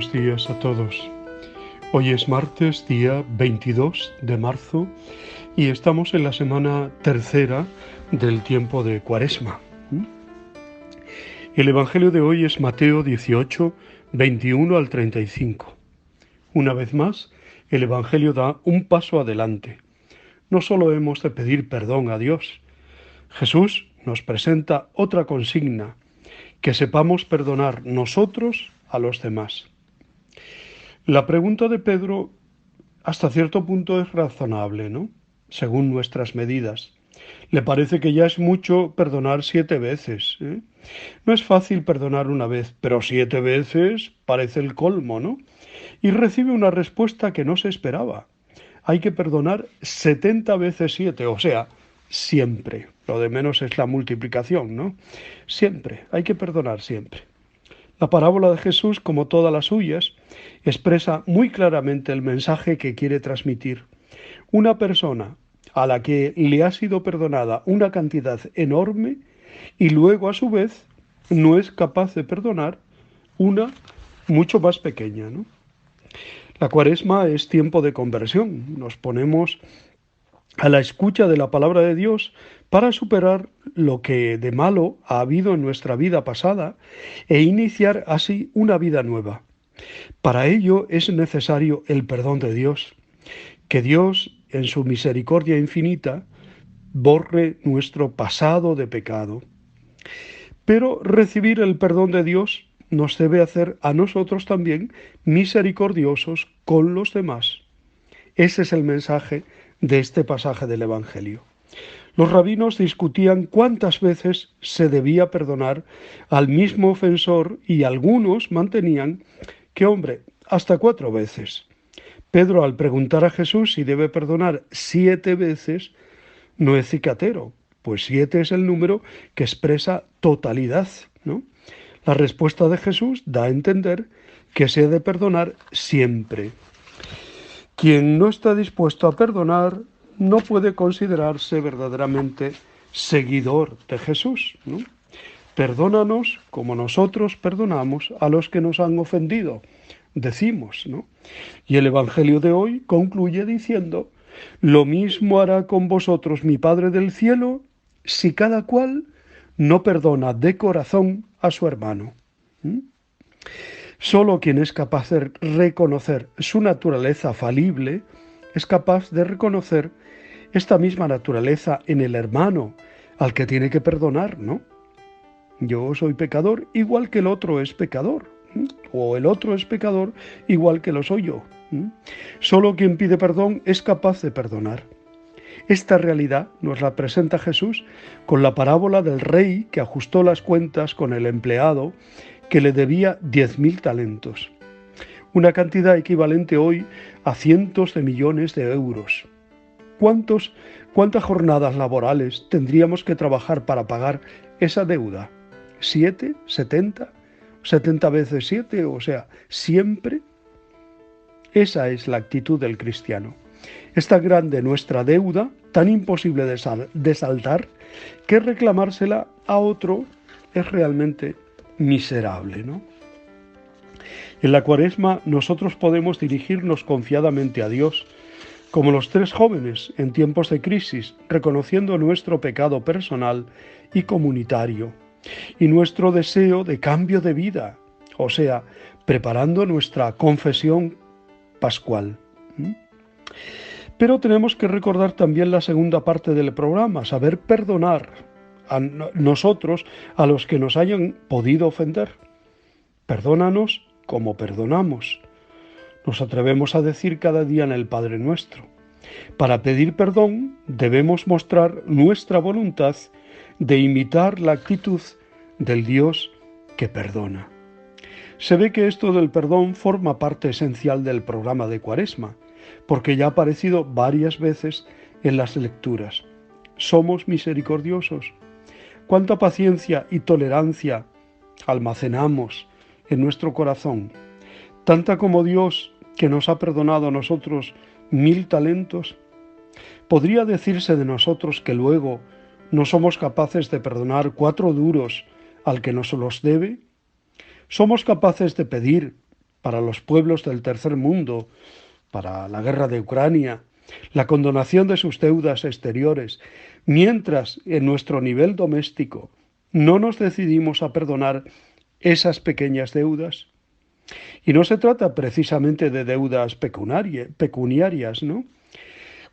buenos días a todos. Hoy es martes, día 22 de marzo, y estamos en la semana tercera del tiempo de Cuaresma. El Evangelio de hoy es Mateo 18, 21 al 35. Una vez más, el Evangelio da un paso adelante. No solo hemos de pedir perdón a Dios. Jesús nos presenta otra consigna: que sepamos perdonar nosotros a los demás. La pregunta de Pedro hasta cierto punto es razonable, ¿no? Según nuestras medidas. Le parece que ya es mucho perdonar 7 veces, ¿eh? No es fácil perdonar una vez, pero 7 veces parece el colmo, ¿no? Y recibe una respuesta que no se esperaba. Hay que perdonar 70 veces 7, o sea, siempre. Lo de menos es la multiplicación, ¿no? Siempre, hay que perdonar siempre. La parábola de Jesús, como todas las suyas, expresa muy claramente el mensaje que quiere transmitir. Una persona a la que le ha sido perdonada una cantidad enorme y luego a su vez no es capaz de perdonar una mucho más pequeña, ¿no? La Cuaresma es tiempo de conversión. Nos ponemos a la escucha de la palabra de Dios para superar lo que de malo ha habido en nuestra vida pasada e iniciar así una vida nueva. Para ello es necesario el perdón de Dios, que Dios, en su misericordia infinita, borre nuestro pasado de pecado. Pero recibir el perdón de Dios nos debe hacer a nosotros también misericordiosos con los demás. Ese es el mensaje de este pasaje del Evangelio. Los rabinos discutían cuántas veces se debía perdonar al mismo ofensor y algunos mantenían que, hombre, hasta 4 veces. Pedro, al preguntar a Jesús si debe perdonar 7 veces, no es cicatero, pues 7 es el número que expresa totalidad, ¿no? La respuesta de Jesús da a entender que se ha de perdonar siempre. Quien no está dispuesto a perdonar no puede considerarse verdaderamente seguidor de Jesús, ¿no? Perdónanos como nosotros perdonamos a los que nos han ofendido, decimos, ¿no? Y el Evangelio de hoy concluye diciendo: lo mismo hará con vosotros mi Padre del cielo si cada cual no perdona de corazón a su hermano. Solo quien es capaz de reconocer su naturaleza falible es capaz de reconocer esta misma naturaleza en el hermano al que tiene que perdonar, ¿no? Yo soy pecador igual que el otro es pecador, o el otro es pecador igual que lo soy yo. Solo quien pide perdón es capaz de perdonar. Esta realidad nos la presenta Jesús con la parábola del rey que ajustó las cuentas con el empleado que le debía 10.000 talentos, una cantidad equivalente hoy a cientos de millones de euros. ¿Cuántas jornadas laborales tendríamos que trabajar para pagar esa deuda? ¿7? ¿70? ¿70 veces 7? O sea, siempre. Esa es la actitud del cristiano. Es tan grande nuestra deuda, tan imposible de saldar, que reclamársela a otro es realmente miserable, ¿no? En la Cuaresma nosotros podemos dirigirnos confiadamente a Dios, como los 3 jóvenes en tiempos de crisis, reconociendo nuestro pecado personal y comunitario, y nuestro deseo de cambio de vida, o sea, preparando nuestra confesión pascual. Pero tenemos que recordar también la segunda parte del programa: saber perdonar a nosotros a los que nos hayan podido ofender. Perdónanos como perdonamos. Nos atrevemos a decir cada día en el Padre Nuestro. Para pedir perdón debemos mostrar nuestra voluntad de imitar la actitud del Dios que perdona. Se ve que esto del perdón forma parte esencial del programa de Cuaresma, porque ya ha aparecido varias veces en las lecturas. Somos misericordiosos. Cuánta paciencia y tolerancia almacenamos en nuestro corazón, tanta como Dios, que nos ha perdonado a nosotros 1.000 talentos. ¿Podría decirse de nosotros que luego no somos capaces de perdonar 4 duros al que nos los debe? ¿Somos capaces de pedir para los pueblos del tercer mundo, para la guerra de Ucrania, la condonación de sus deudas exteriores, mientras en nuestro nivel doméstico no nos decidimos a perdonar esas pequeñas deudas. Y no se trata precisamente de deudas pecuniarias, ¿no?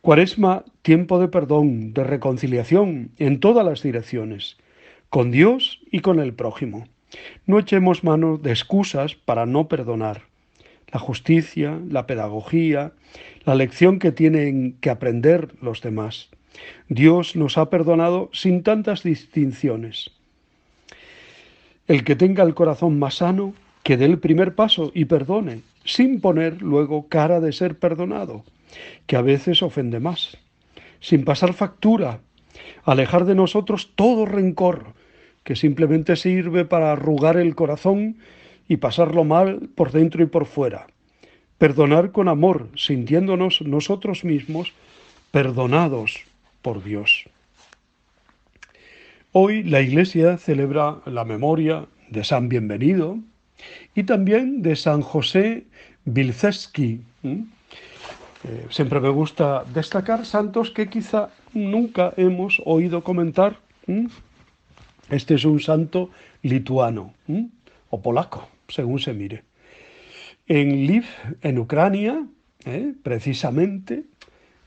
Cuaresma, tiempo de perdón, de reconciliación en todas las direcciones, con Dios y con el prójimo. No echemos mano de excusas para no perdonar. La justicia, la pedagogía, la lección que tienen que aprender los demás. Dios nos ha perdonado sin tantas distinciones. El que tenga el corazón más sano, que dé el primer paso y perdone, sin poner luego cara de ser perdonado, que a veces ofende más. Sin pasar factura, alejar de nosotros todo rencor, que simplemente sirve para arrugar el corazón y pasarlo mal por dentro y por fuera. Perdonar con amor, sintiéndonos nosotros mismos perdonados por Dios. Hoy la Iglesia celebra la memoria de San Bienvenido y también de San José Wilczewski. Siempre me gusta destacar santos que quizá nunca hemos oído comentar. Este es un santo lituano o polaco, según se mire. En Lviv, en Ucrania, precisamente,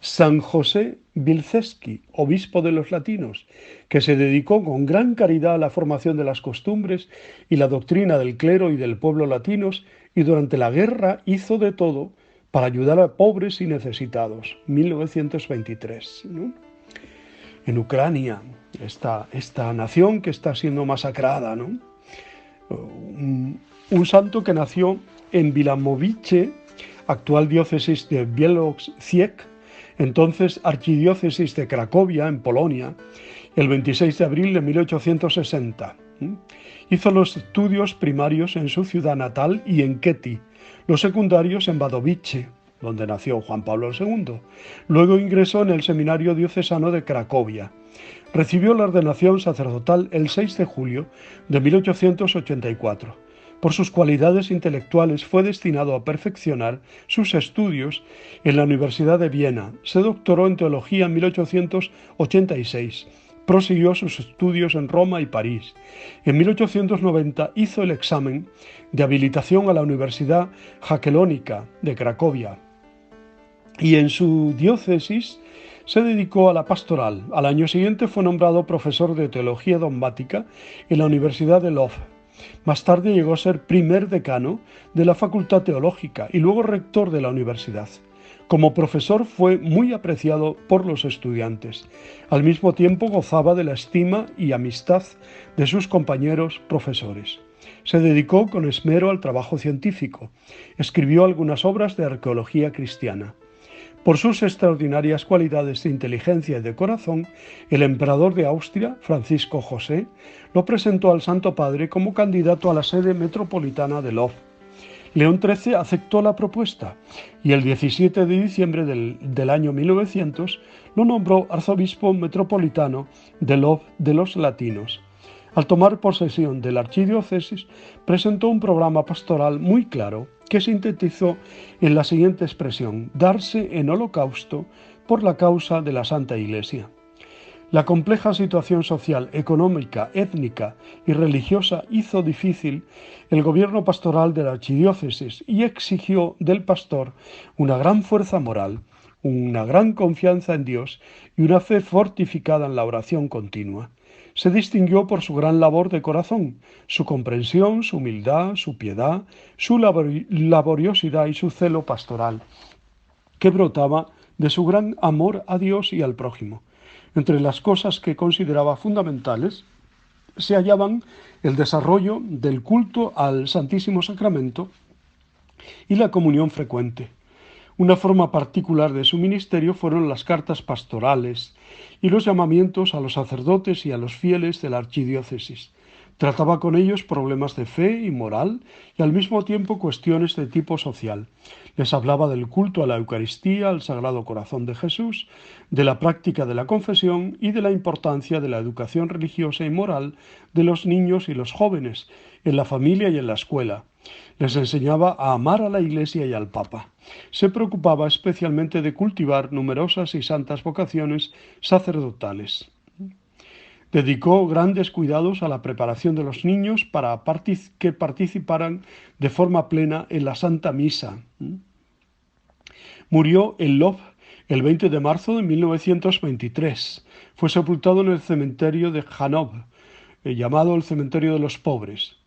San José Wilczewski, obispo de los latinos, que se dedicó con gran caridad a la formación de las costumbres y la doctrina del clero y del pueblo latinos, y durante la guerra hizo de todo para ayudar a pobres y necesitados. 1923, ¿no? En Ucrania, esta nación que está siendo masacrada, ¿no? Un santo que nació en Wilamowice, actual diócesis de Bielorrusia, entonces archidiócesis de Cracovia, en Polonia, el 26 de abril de 1860. Hizo los estudios primarios en su ciudad natal y en Keti, los secundarios en Wadowice, donde nació Juan Pablo II. Luego ingresó en el Seminario Diocesano de Cracovia. Recibió la ordenación sacerdotal el 6 de julio de 1884. Por sus cualidades intelectuales fue destinado a perfeccionar sus estudios en la Universidad de Viena. Se doctoró en teología en 1886. Prosiguió sus estudios en Roma y París. En 1890 hizo el examen de habilitación a la Universidad Jagiellónica de Cracovia. Y en su diócesis se dedicó a la pastoral. Al año siguiente fue nombrado profesor de teología dogmática en la Universidad de Lwów. Más tarde llegó a ser primer decano de la Facultad Teológica y luego rector de la universidad. Como profesor fue muy apreciado por los estudiantes. Al mismo tiempo gozaba de la estima y amistad de sus compañeros profesores. Se dedicó con esmero al trabajo científico. Escribió algunas obras de arqueología cristiana. Por sus extraordinarias cualidades de inteligencia y de corazón, el emperador de Austria, Francisco José, lo presentó al Santo Padre como candidato a la sede metropolitana de Lwów. León XIII aceptó la propuesta y el 17 de diciembre del año 1900 lo nombró arzobispo metropolitano de Lwów de los latinos. Al tomar posesión de la archidiócesis, presentó un programa pastoral muy claro que sintetizó en la siguiente expresión: darse en holocausto por la causa de la Santa Iglesia. La compleja situación social, económica, étnica y religiosa hizo difícil el gobierno pastoral de la archidiócesis y exigió del pastor una gran fuerza moral, una gran confianza en Dios y una fe fortificada en la oración continua. Se distinguió por su gran labor de corazón, su comprensión, su humildad, su piedad, su laboriosidad y su celo pastoral, que brotaba de su gran amor a Dios y al prójimo. Entre las cosas que consideraba fundamentales se hallaban el desarrollo del culto al Santísimo Sacramento y la comunión frecuente. Una forma particular de su ministerio fueron las cartas pastorales y los llamamientos a los sacerdotes y a los fieles de la archidiócesis. Trataba con ellos problemas de fe y moral y al mismo tiempo cuestiones de tipo social. Les hablaba del culto a la Eucaristía, al Sagrado Corazón de Jesús, de la práctica de la confesión y de la importancia de la educación religiosa y moral de los niños y los jóvenes, en la familia y en la escuela. Les enseñaba a amar a la Iglesia y al Papa. Se preocupaba especialmente de cultivar numerosas y santas vocaciones sacerdotales. Dedicó grandes cuidados a la preparación de los niños para que participaran de forma plena en la Santa Misa. Murió en Lvov el 20 de marzo de 1923. Fue sepultado en el cementerio de Janov, llamado el cementerio de los pobres,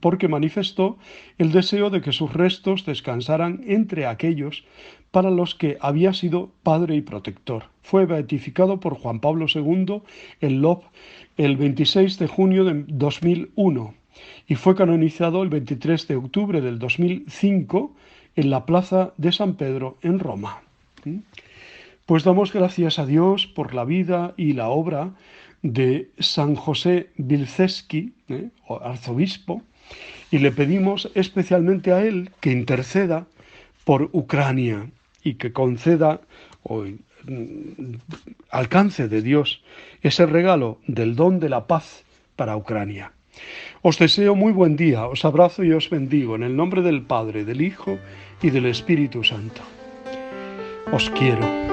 porque manifestó el deseo de que sus restos descansaran entre aquellos para los que había sido padre y protector. Fue beatificado por Juan Pablo II en Lvov el 26 de junio de 2001 y fue canonizado el 23 de octubre del 2005 en la plaza de San Pedro en Roma. Pues damos gracias a Dios por la vida y la obra de San José Wilczewski, arzobispo, y le pedimos especialmente a él que interceda por Ucrania y que conceda o alcance de Dios ese regalo del don de la paz para Ucrania. Os deseo muy buen día, os abrazo y os bendigo en el nombre del Padre, del Hijo y del Espíritu Santo. Os quiero.